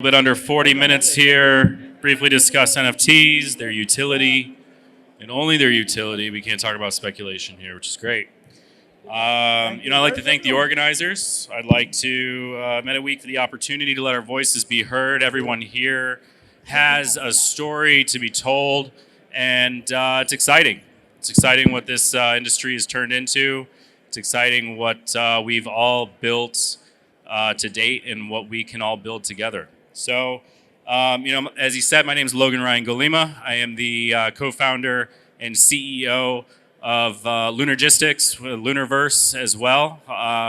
Bit under 40 minutes here. Briefly discuss NFTs, their utility, and only their utility. We can't talk about speculation here, which is great. I'd like to thank the organizers. I'd like to MetaWeek for the opportunity to let our voices be heard. Everyone here has a story to be told, and it's exciting. It's exciting what this industry has turned into. It's exciting what we've all built to date and what we can all build together. So, as he said, my name is Logan Ryan Golema. I am the co-founder and CEO of Lunargistics, Lunarverse as well.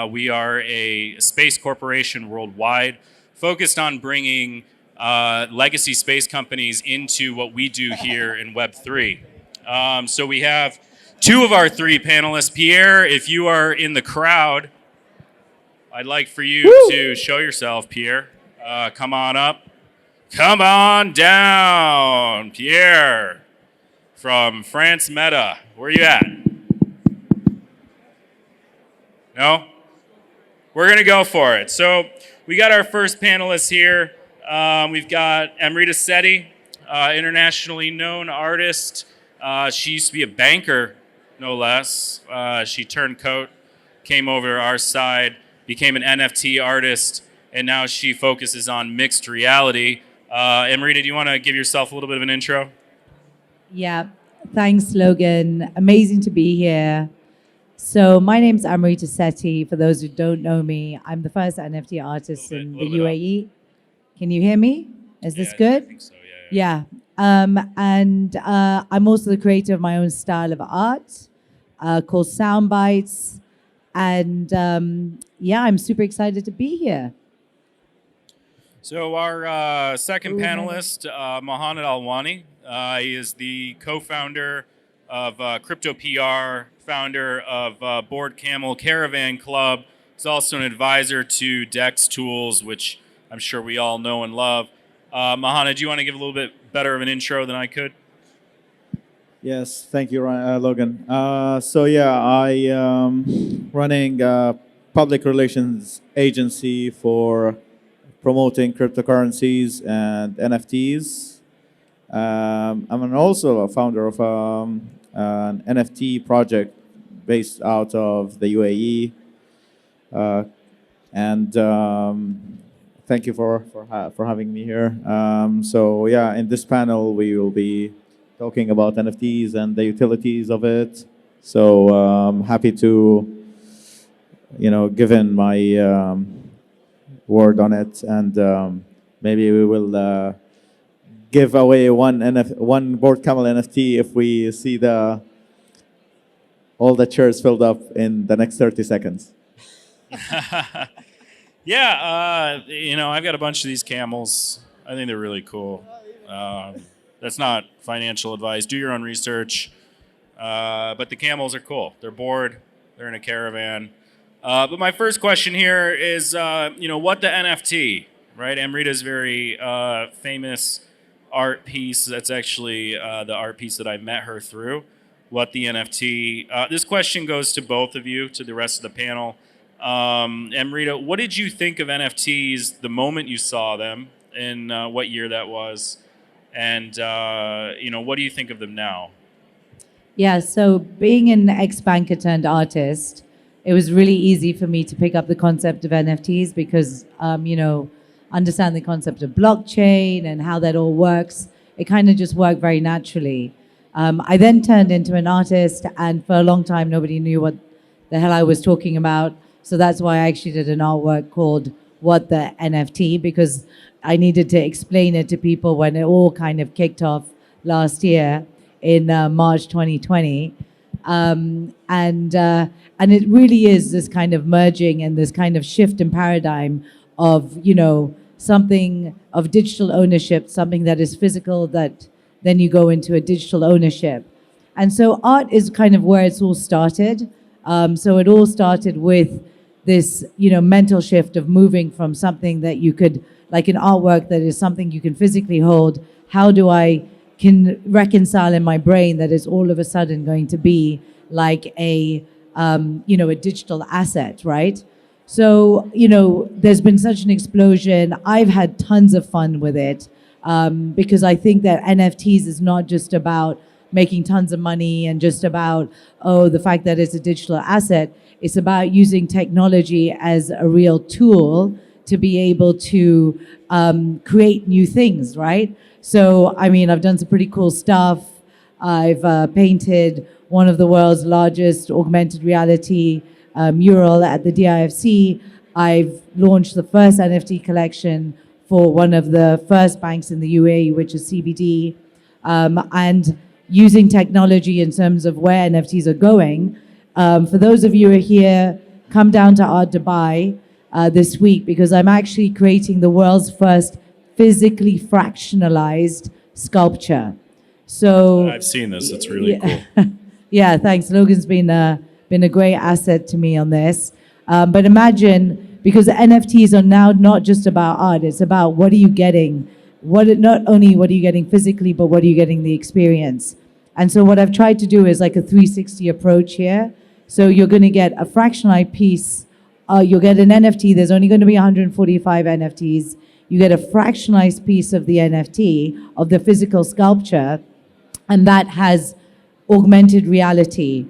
We are a space corporation worldwide focused on bringing legacy space companies into what we do here in Web3. So we have two of our three panelists. Pierre, if you are in the crowd, I'd like for you to show yourself, Pierre. Come on up. Come on down, Pierre from FranceMeta. Where are you at? No? We're going to go for it. So we got our first panelist here. We've got Amrita Sethi, internationally known artist. She used to be a banker, no less. She turned coat, came over to our side, became an NFT artist, and now she focuses on mixed reality. Amrita, do you want to give yourself a little bit of an intro? Yeah, thanks, Logan. Amazing to be here. So my name's Amrita Sethi. For those who don't know me, I'm the first NFT artist in the UAE. Can you hear me? Is this good? I think so, yeah. And I'm also the creator of my own style of art called Sound Bites. And I'm super excited to be here. So our second panelist, Mohan Al-Wani, he is the co-founder of Crypto PR, founder of Board Camel Caravan Club. He's also an advisor to Dex Tools, which I'm sure we all know and love. Mohanned, do you want to give a little bit better of an intro than I could? Yes, thank you, Logan. I am running a public relations agency for promoting cryptocurrencies and NFTs. I'm also a founder of an NFT project based out of the UAE. Thank you for having me here. In this panel we will be talking about NFTs and the utilities of it. So I'm happy to, give in my word on it, and maybe we will give away one Board Camel NFT if we see all the chairs filled up in the next 30 seconds. Yeah, I've got a bunch of these camels. I think they're really cool. That's not financial advice. Do your own research. But the camels are cool. They're bored. They're in a caravan. But my first question here is, what the NFT, right? Amrita's very famous art piece. That's actually the art piece that I met her through. What the NFT. This question goes to both of you, to the rest of the panel. Amrita, what did you think of NFTs the moment you saw them, and what year that was? And, what do you think of them now? Yeah, so being an ex-banker turned artist, it was really easy for me to pick up the concept of NFTs because, understand the concept of blockchain and how that all works. It kind of just worked very naturally. I then turned into an artist, and for a long time, nobody knew what the hell I was talking about. So that's why I actually did an artwork called What the NFT, because I needed to explain it to people when it all kind of kicked off last year in March 2020. And it really is this kind of merging and this kind of shift in paradigm of, something of digital ownership, something that is physical, that then you go into a digital ownership. And so art is kind of where it's all started. So it all started with this, mental shift of moving from something that you could, like an artwork that is something you can physically hold. How do I can reconcile in my brain that is all of a sudden going to be like a digital asset, right? So, there's been such an explosion. I've had tons of fun with it because I think that NFTs is not just about making tons of money and just about, the fact that it's a digital asset. It's about using technology as a real tool to be able to create new things, right? So, I've done some pretty cool stuff. I've painted one of the world's largest augmented reality mural at the DIFC. I've launched the first NFT collection for one of the first banks in the UAE, which is CBD. And using technology in terms of where NFTs are going. For those of you who are here, come down to Art Dubai this week because I'm actually creating the world's first physically fractionalized sculpture. So I've seen this. It's really cool. Yeah, thanks. Logan's been a great asset to me on this. But imagine, because NFTs are now not just about art, it's about what are you getting? Not only what are you getting physically, but what are you getting the experience? And so what I've tried to do is like a 360 approach here. So you're going to get a fractionalized piece. You'll get an NFT. There's only going to be 145 NFTs. You get a fractionalized piece of the NFT, of the physical sculpture, and that has augmented reality.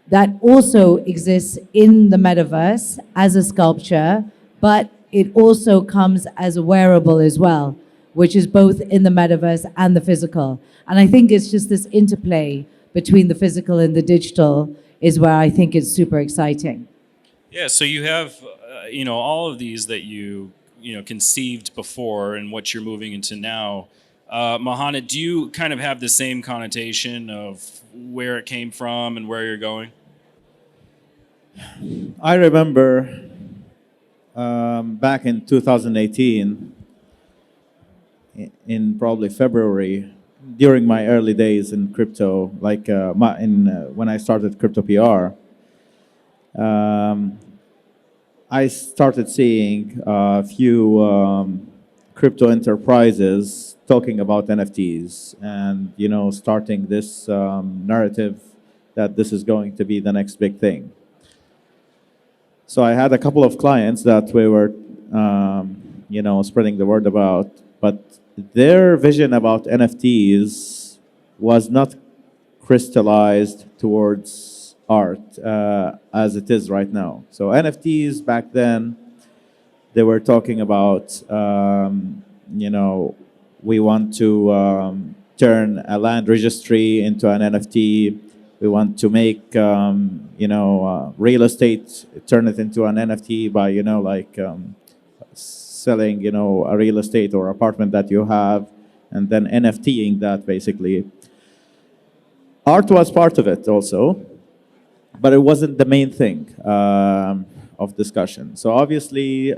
That also exists in the metaverse as a sculpture, but it also comes as a wearable as well, which is both in the metaverse and the physical. And I think it's just this interplay between the physical and the digital is where I think it's super exciting. Yeah, so you have, all of these that you conceived before and what you're moving into now. Mohanned, do you kind of have the same connotation of where it came from and where you're going? I remember back in 2018, in probably February, during my early days in crypto, like when I started Crypto PR, I started seeing a few crypto enterprises talking about NFTs and starting this narrative that this is going to be the next big thing. So I had a couple of clients that we were spreading the word about, but their vision about NFTs was not crystallized towards art as it is right now. So NFTs back then, they were talking about, we want to turn a land registry into an NFT. We want to make, real estate, turn it into an NFT by, selling, a real estate or apartment that you have, and then NFTing that basically. Art was part of it also, but it wasn't the main thing of discussion. So obviously,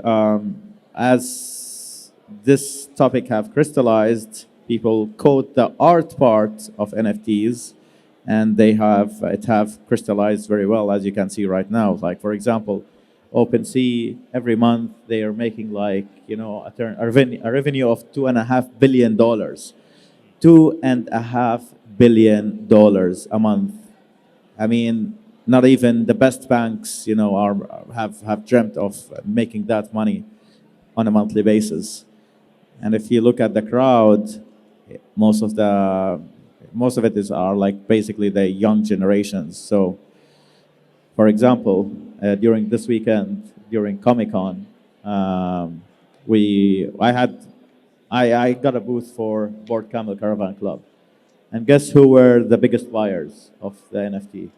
as this topic have crystallized, people quote the art part of NFTs, and it have crystallized very well, as you can see right now. Like, for example, OpenSea, every month they are making a revenue of $2.5 billion. $2.5 billion a month. I mean, not even the best banks, have dreamt of making that money on a monthly basis. And if you look at the crowd, most of it are like basically the young generations. So, for example, during this weekend, during Comic-Con, I got a booth for Board Camel Caravan Club. And guess who were the biggest buyers of the NFT?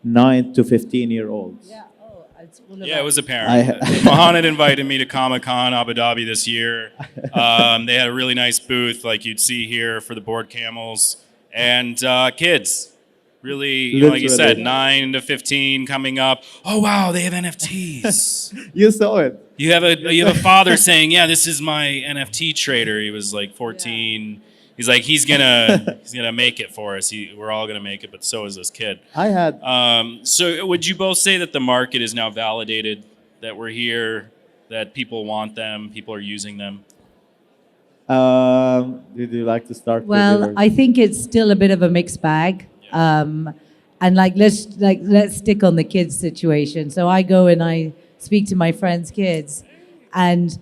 9 to 15-year-olds. Yeah, it was apparent. Mohanned invited me to Comic-Con Abu Dhabi this year. They had a really nice booth, like you'd see here, for the board camels. And kids, really, like you said, 9 to 15 coming up. Oh, wow, they have NFTs. You saw it. You have a father saying, yeah, this is my NFT trader. He was like 14. Yeah. He's like, he's gonna make it for us. We're all gonna make it, but so is this kid. So would you both say that the market is now validated, that we're here, that people want them, people are using them? Would you like to start? Well, I think it's still a bit of a mixed bag. Yeah. And let's stick on the kids situation. So I go and I speak to my friends' kids, and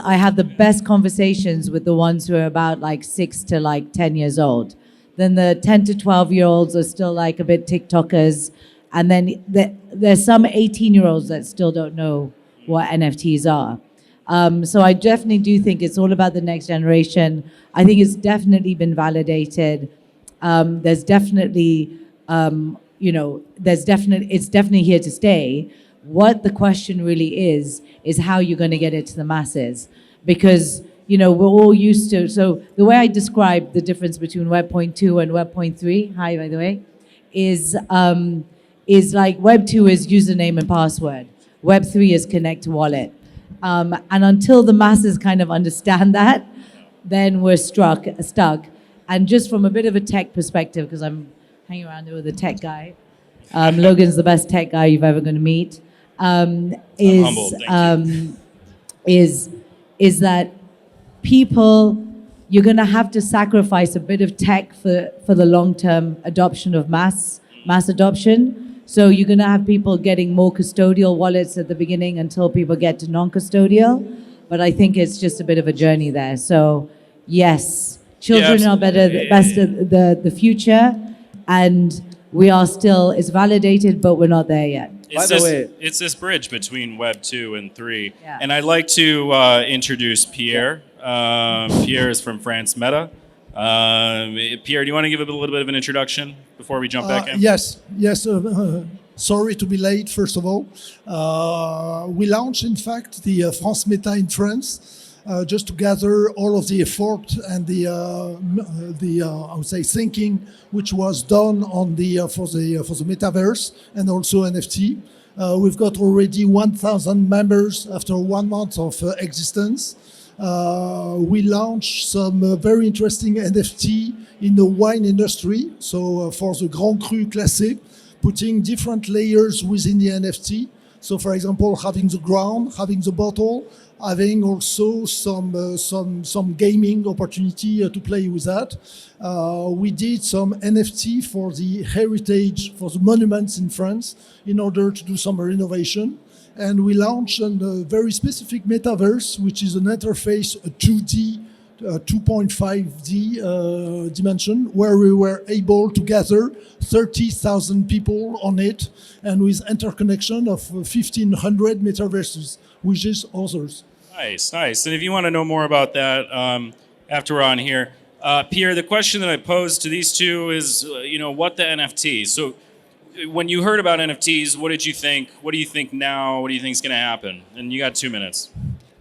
I have the best conversations with the ones who are about like 6 to like 10 years old. Then the 10 to 12-year-olds are still like a bit TikTokers, and then there's some 18-year-olds that still don't know what NFTs are. So I definitely do think it's all about the next generation. I think it's definitely been validated. There's definitely, it's definitely here to stay. What the question really is how you're going to get it to the masses. Because, we're all used to, so the way I describe the difference between Web 0.2 and Web 0.3, hi, by the way, is like Web 2 is username and password. Web 3 is connect to wallet. And until the masses kind of understand that, then we're stuck. And just from a bit of a tech perspective, because I'm hanging around here with a tech guy, Logan's the best tech guy you've ever going to meet. I'm humbled, thank you. Is that people, you're going to have to sacrifice a bit of tech for the long-term adoption of mass adoption. So you're going to have people getting more custodial wallets at the beginning until people get to non-custodial. But I think it's just a bit of a journey there. So yes, children are the future, and we are still, it's validated, but we're not there yet. It's this bridge between Web 2 and 3. Yeah. And I'd like to introduce Pierre. Pierre is from FranceMeta. Pierre, do you want to give a little bit of an introduction before we jump back in? Yes. Sorry to be late, first of all. We launched, in fact, the FranceMeta in France, just to gather all of the effort and the I would say, thinking which was done on for the Metaverse and also NFT. We've got already 1,000 members after 1 month of existence. We launched some very interesting NFT in the wine industry. So for the Grand Cru Classé, putting different layers within the NFT. So for example, having the ground, having the bottle, having also some gaming opportunity to play with that. We did some NFT for the heritage, for the monuments in France, in order to do some renovation. And we launched a very specific metaverse, which is an interface, a 2D, 2.5D dimension, where we were able to gather 30,000 people on it, and with interconnection of 1,500 metaverses, which is others. Nice. And if you want to know more about that after we're on here, Pierre, the question that I posed to these two is, what the NFTs? So when you heard about NFTs, what did you think? What do you think now? What do you think is going to happen? And you got 2 minutes.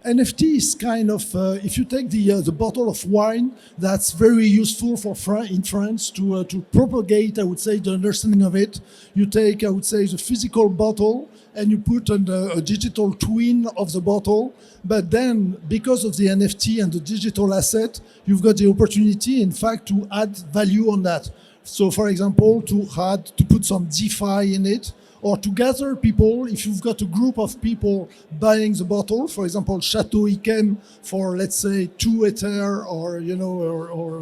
NFT is kind of, if you take the bottle of wine, that's very useful in France to propagate, I would say, the understanding of it. You take, I would say, the physical bottle and you put a digital twin of the bottle. But then, because of the NFT and the digital asset, you've got the opportunity, in fact, to add value on that. So, for example, to put some DeFi in it, or to gather people. If you've got a group of people buying the bottle, for example, Chateau Yquem for, let's say, 2 Ether or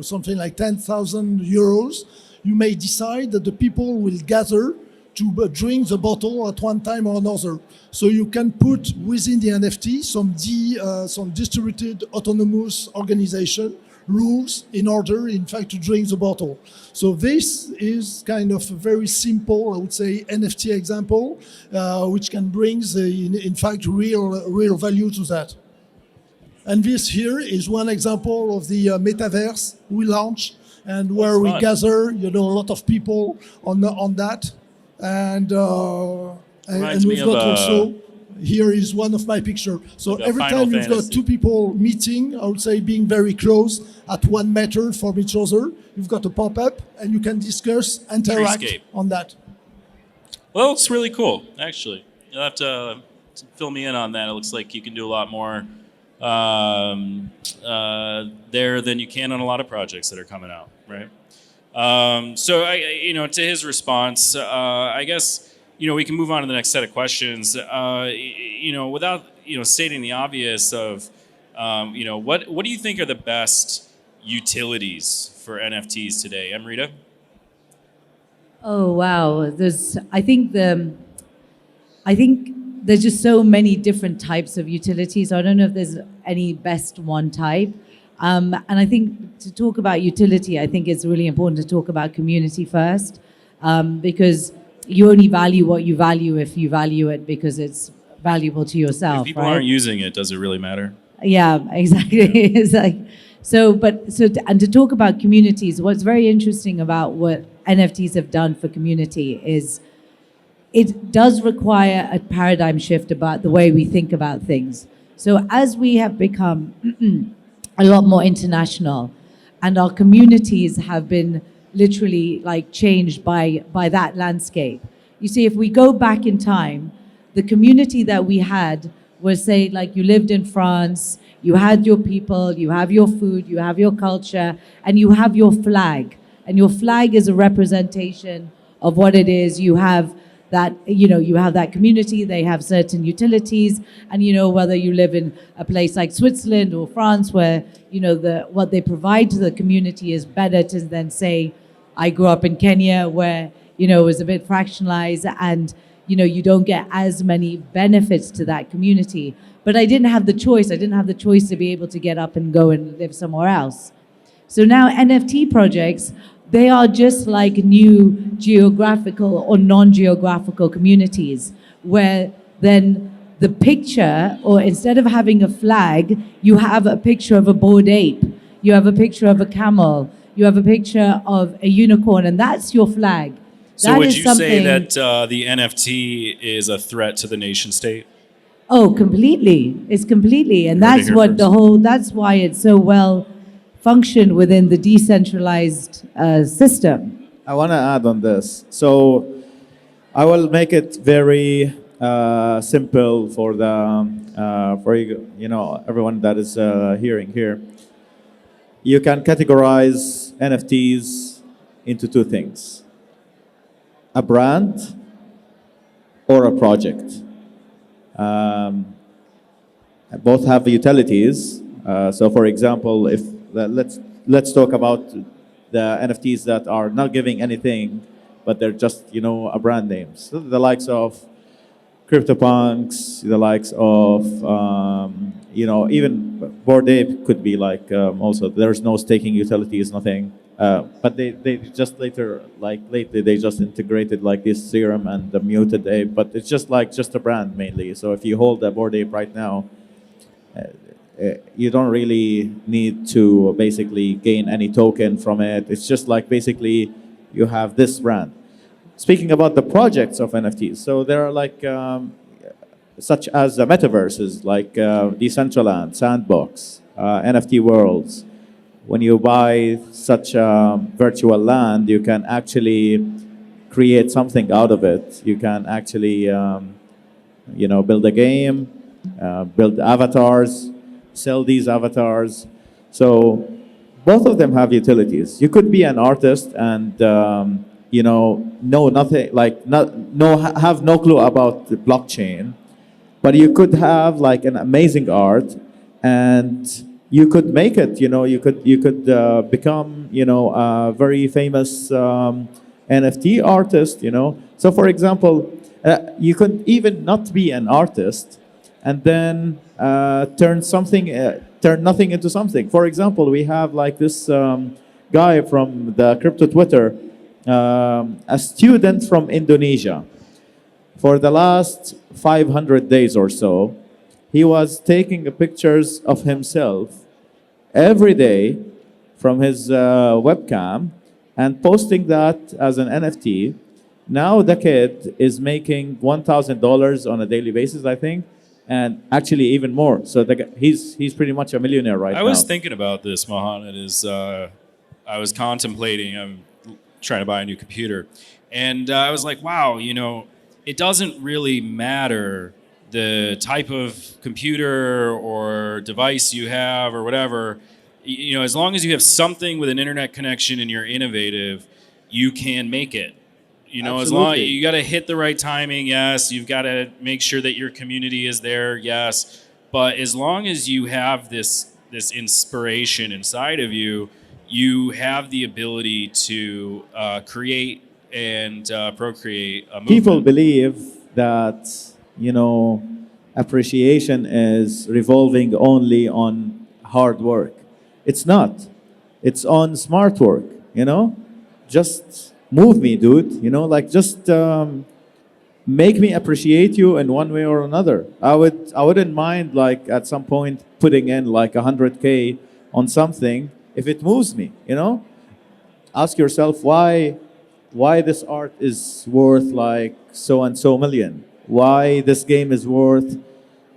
something like 10,000 euros, you may decide that the people will gather to drink the bottle at one time or another. So you can put within the NFT some distributed autonomous organization rules in order, in fact, to drink the bottle. So this is kind of a very simple, I would say, NFT example, which can bring, in fact, real value to that. And this here is one example of the metaverse we launched, and where we gather, a lot of people on that, and we've got also. Here is one of my pictures. So every time you've got two people meeting, I would say being very close at 1 meter from each other, you've got a pop-up and you can discuss, interact on that. Well, it's really cool, actually. You'll have to fill me in on that. It looks like you can do a lot more there than you can on a lot of projects that are coming out, right? So, to his response, I guess, we can move on to the next set of questions. Without stating the obvious of, what do you think are the best utilities for NFTs today, Amrita? Oh wow! I think there's just so many different types of utilities. I don't know if there's any best one type. And I think to talk about utility, I think it's really important to talk about community first, because you only value what you value if you value it because it's valuable to yourself. If people right? aren't using it, does it really matter? Yeah, exactly. It's like and to talk about communities, what's very interesting about what NFTs have done for community is it does require a paradigm shift about the way we think about things. So as we have become a lot more international, and our communities have been literally like changed by that landscape. You see, if we go back in time, the community that we had was, say, like you lived in France, you had your people, you have your food, you have your culture, and you have your flag. And your flag is a representation of what it is. You have that, you have that community, they have certain utilities, and whether you live in a place like Switzerland or France where, what they provide to the community is better to than, say, I grew up in Kenya where, it was a bit fractionalized and, you don't get as many benefits to that community. But I didn't have the choice. I didn't have the choice to be able to get up and go and live somewhere else. So now NFT projects, they are just like new geographical or non-geographical communities where then the picture, or instead of having a flag, you have a picture of a bored ape, you have a picture of a camel, you have a picture of a unicorn, and that's your flag. So would you say that the NFT is a threat to the nation state? Oh, completely. It's completely. And Heard it that's here what first. that's why it's so well functioned within the decentralized system. I want to add on this. So I will make it very simple for everyone that is hearing here. You can categorize NFTs into two things: a brand or a project. Both have utilities. So, for example, if let's talk about the NFTs that are not giving anything, but they're just a brand name. So the likes of CryptoPunks, the likes of even Bored Ape could be like also. There's no staking utilities, nothing. But they just lately they just integrated like this serum and the muted ape, but it's just a brand mainly. So if you hold a Bored Ape right now, you don't really need to basically gain any token from it. It's just like basically you have this brand. Speaking about the projects of NFTs, so there are like such as the metaverses like Decentraland, Sandbox, NFT Worlds. When you buy such a virtual land, you can actually create something out of it. You can actually, build a game, build avatars, sell these avatars. So both of them have utilities. You could be an artist and, know nothing, have no clue about the blockchain, but you could have like an amazing art and you could make it, you could become, a very famous NFT artist, So for example, you could even not be an artist and then turn nothing into something. For example, we have like this guy from the crypto Twitter, a student from Indonesia. For the last 500 days or so, he was taking pictures of himself every day from his webcam and posting that as an NFT. Now the kid is making $1,000 on a daily basis, I think, and actually even more. So he's pretty much a millionaire right now. I was thinking about this, Mohanned, I was contemplating, I'm trying to buy a new computer, and I was like, wow, it doesn't really matter the type of computer or device you have or whatever, as long as you have something with an internet connection and you're innovative, you can make it. As long as you got to hit the right timing, yes. You've got to make sure that your community is there, yes. But as long as you have this inspiration inside of you, you have the ability to create and procreate a movement. People believe that appreciation is revolving only on hard work. It's not. It's on smart work, Just move me, dude. Just make me appreciate you in one way or another. I wouldn't mind like at some point putting in like 100K on something if it moves me, Ask yourself why this art is worth like so and so million. Why this game is worth,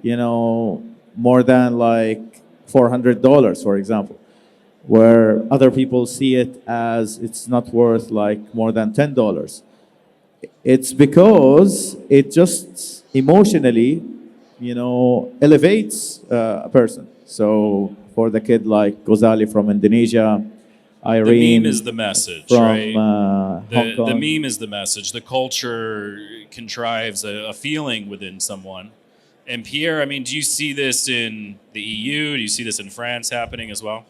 more than like $400, for example, where other people see it as it's not worth like more than $10. It's because it just emotionally, elevates a person. So for the kid like Ghazali from Indonesia, Irene the meme is the message, from right? Hong Kong. The meme is the message. The culture contrives a feeling within someone. And Pierre, I mean, do you see this in the EU? Do you see this in France happening as well?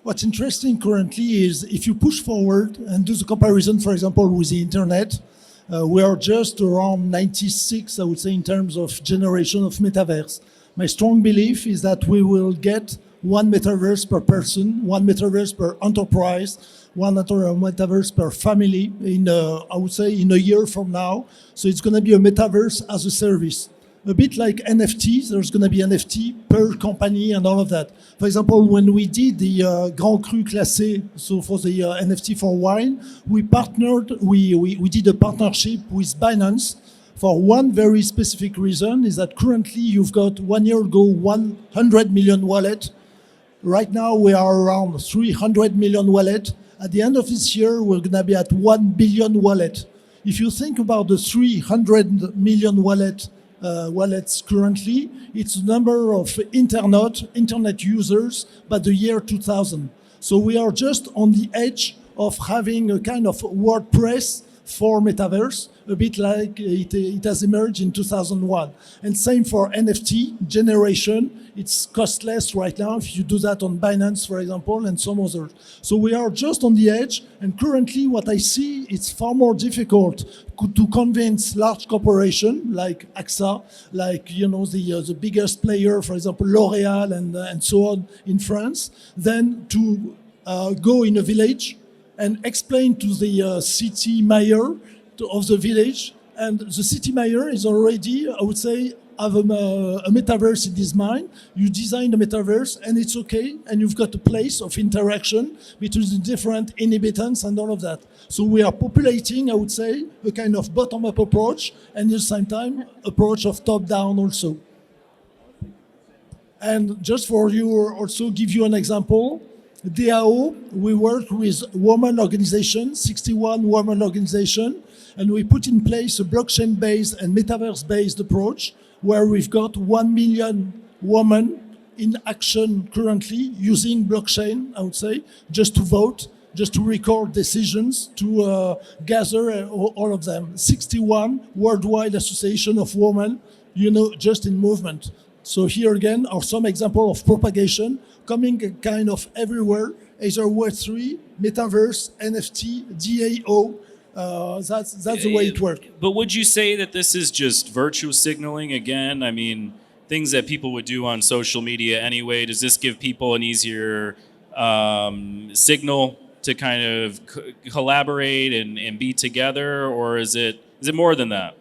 What's interesting currently is if you push forward and do the comparison, for example, with the internet, we are just around 96, I would say, in terms of generation of metaverse. My strong belief is that we will get one metaverse per person, one metaverse per enterprise, one metaverse per family I would say, in a year from now. So it's going to be a metaverse as a service. A bit like NFTs, there's going to be NFT per company and all of that. For example, when we did the Grand Cru Classé, so for the NFT for wine, we did a partnership with Binance for one very specific reason, is that currently you've got 1 year ago 100 million wallet. Right now we are around 300 million wallet. At the end of this year, we're going to be at 1 billion wallet. If you think about the 300 million wallets currently, it's the number of internet users by the year 2000. So we are just on the edge of having a kind of WordPress for metaverse, a bit like it has emerged in 2001. And same for NFT generation. It's costless right now if you do that on Binance, for example, and some others. So we are just on the edge. And currently what I see, it's far more difficult to convince large corporations like AXA, like the biggest player, for example, L'Oréal and so on in France, than to go in a village and explain to the city mayor of the village. And the city mayor is already, I would say, have a metaverse in his mind. You design the metaverse and it's okay. And you've got a place of interaction between the different inhabitants and all of that. So we are populating, I would say, a kind of bottom-up approach and at the same time, approach of top-down also. And just for you, also give you an example, DAO, we work with women organizations, 61 women organizations, and we put in place a blockchain-based and metaverse-based approach where we've got 1 million women in action currently using blockchain, I would say, just to vote, just to record decisions, to gather all of them. 61 worldwide association of women, just in movement. So here again are some examples of propagation coming kind of everywhere, either Web3, Metaverse, NFT, DAO. That's the way it works. But would you say that this is just virtue signaling again? I mean, things that people would do on social media anyway. Does this give people an easier signal to kind of collaborate and be together, or is it more than that?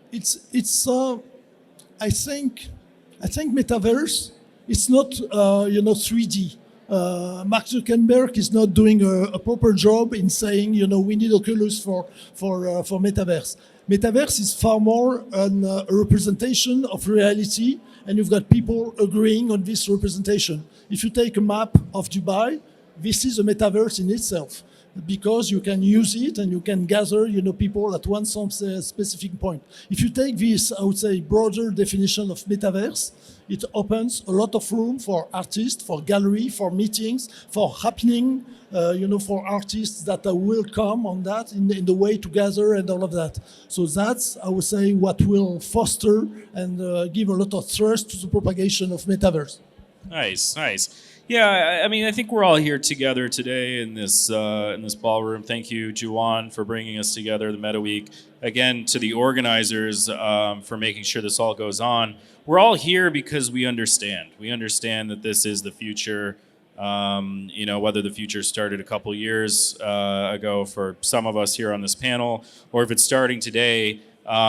I think metaverse, it's not 3D. Mark Zuckerberg is not doing a proper job in saying we need Oculus for metaverse. Metaverse is far more a representation of reality, and you've got people agreeing on this representation. If you take a map of Dubai, this is a metaverse in itself, because you can use it and you can gather, people at one specific point. If you take this, I would say, broader definition of metaverse, it opens a lot of room for artists, for gallery, for meetings, for happening, for artists that will come on that in the way to gather and all of that. So that's, I would say, what will foster and give a lot of thrust to the propagation of metaverse. Nice. Yeah, I mean, I think we're all here together today in this ballroom. Thank you, Juwan, for bringing us together, the Meta Week. Again, to the organizers for making sure this all goes on. We're all here because we understand. We understand that this is the future. Whether the future started a couple years ago for some of us here on this panel, or if it's starting today,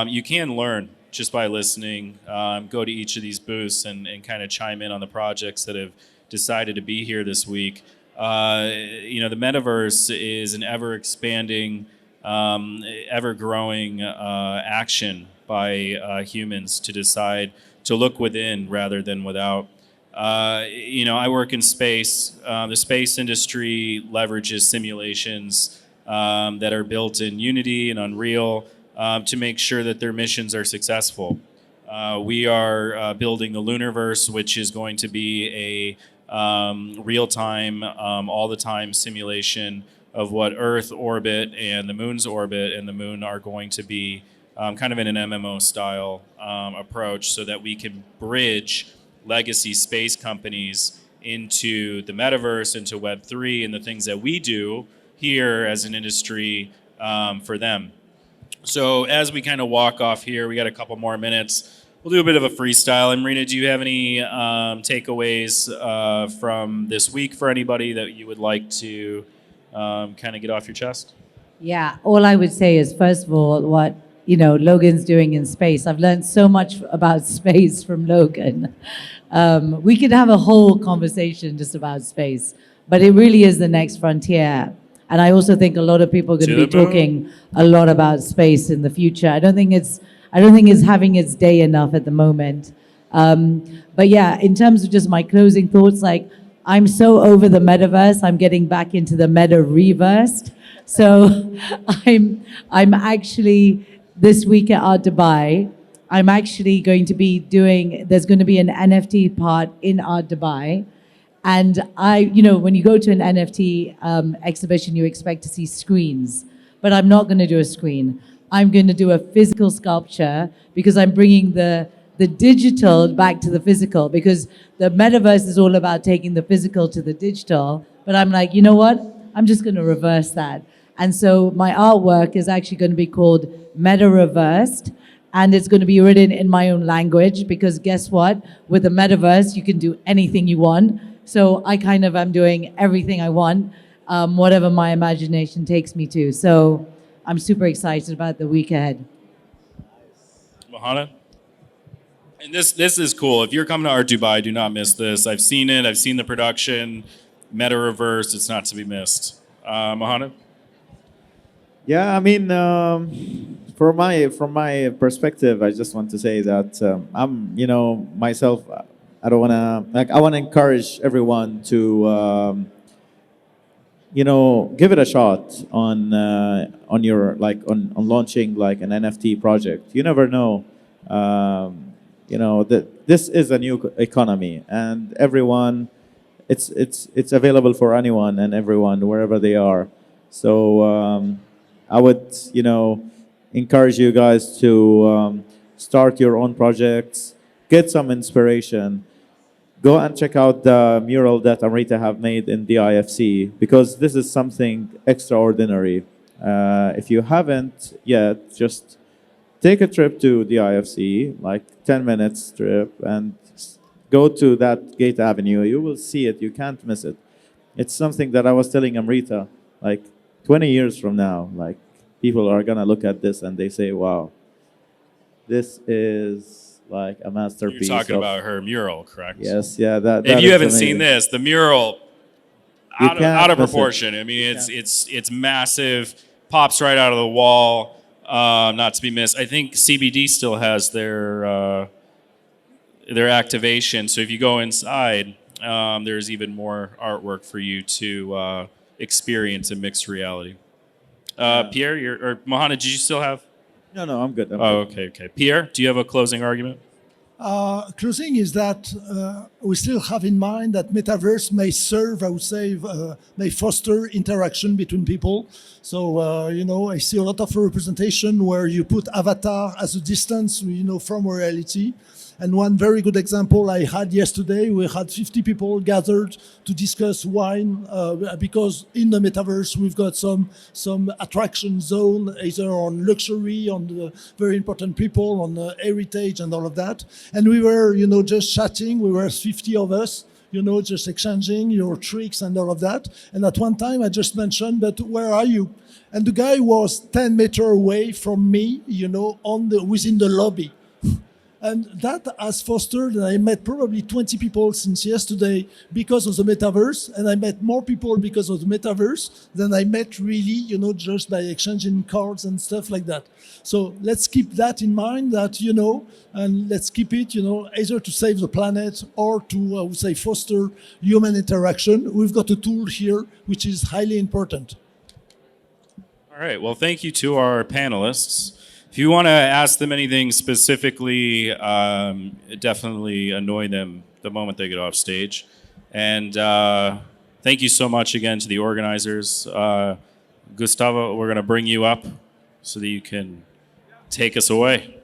you can learn just by listening. Go to each of these booths and kind of chime in on the projects that have decided to be here this week. The metaverse is an ever-expanding, ever-growing action by humans to decide to look within rather than without. I work in space. The space industry leverages simulations that are built in Unity and Unreal to make sure that their missions are successful. We are building the Lunarverse, which is going to be a real-time, all-the-time simulation of what Earth orbit and the Moon's orbit and the Moon are going to be kind of in an MMO-style approach so that we can bridge legacy space companies into the metaverse, into Web3, and the things that we do here as an industry for them. So as we kind of walk off here, we got a couple more minutes. We'll do a bit of a freestyle. Amrita, do you have any takeaways from this week for anybody that you would like to kind of get off your chest? Yeah, all I would say is, first of all, what Logan's doing in space. I've learned so much about space from Logan. We could have a whole conversation just about space, but it really is the next frontier. And I also think a lot of people are going to be talking a lot about space in the future. I don't think it's having its day enough at the moment. But yeah, in terms of just my closing thoughts, like, I'm so over the metaverse. I'm getting back into the meta reversed. So I'm actually, this week at Art Dubai, I'm actually going to be there's going to be an NFT part in Art Dubai. And when you go to an NFT exhibition, you expect to see screens. But I'm not going to do a screen. I'm going to do a physical sculpture because I'm bringing the digital back to the physical, because the metaverse is all about taking the physical to the digital. But I'm like, you know what? I'm just going to reverse that. And so my artwork is actually going to be called Meta Reversed, and it's going to be written in my own language, because guess what? With the metaverse, you can do anything you want. So I kind of am doing everything I want, whatever my imagination takes me to. So I'm super excited about the week ahead. Mohanned? And this is cool. If you're coming to Art Dubai, do not miss this. I've seen it. I've seen the production. Meta Reversed. It's not to be missed. Mohanned? Yeah, I mean, from my perspective, I just want to say that I'm, myself, I don't want to, I want to encourage everyone to, give it a shot on your, on launching like an NFT project. You never know. This is a new economy, and everyone, it's available for anyone and everyone wherever they are. So I would encourage you guys to start your own projects, get some inspiration, go and check out the mural that Amrita have made in the IFC, because this is something extraordinary. If you haven't yet, just take a trip to the IFC, like 10 minutes trip, and go to that Gate Avenue. You will see it. You can't miss it. It's something that I was telling Amrita, like 20 years from now, like people are going to look at this and they say, wow, this is like a masterpiece. You're talking about her mural, correct? Yes, yeah. That if you haven't amazing. seen this, the mural, out of proportion. I mean, it's massive, pops right out of the wall. Not to be missed. I think CBD still has their activation. So if you go inside, there's even more artwork for you to experience in mixed reality. Pierre, or Mohanned, did you still have? No, I'm good. Okay. Pierre, do you have a closing argument? Closing is that we still have in mind that metaverse may serve, I would say, may foster interaction between people. So, I see a lot of representation where you put avatar as a distance, from reality. And one very good example I had yesterday, we had 50 people gathered to discuss wine because in the metaverse we've got some attraction zone, either on luxury, on the very important people, on heritage and all of that. And we were, just chatting. We were 50 of us, just exchanging your tricks and all of that. And at one time I just mentioned, but where are you? And the guy was 10 meters away from me, within the lobby. And that has fostered, and I met probably 20 people since yesterday because of the metaverse, and I met more people because of the metaverse than I met really, just by exchanging cards and stuff like that. So let's keep that in mind that, and let's keep it, either to save the planet or to, I would say, foster human interaction. We've got a tool here which is highly important. All right. Well, thank you to our panelists. If you want to ask them anything specifically, definitely annoy them the moment they get off stage. And thank you so much again to the organizers. Gustavo, we're going to bring you up so that you can take us away.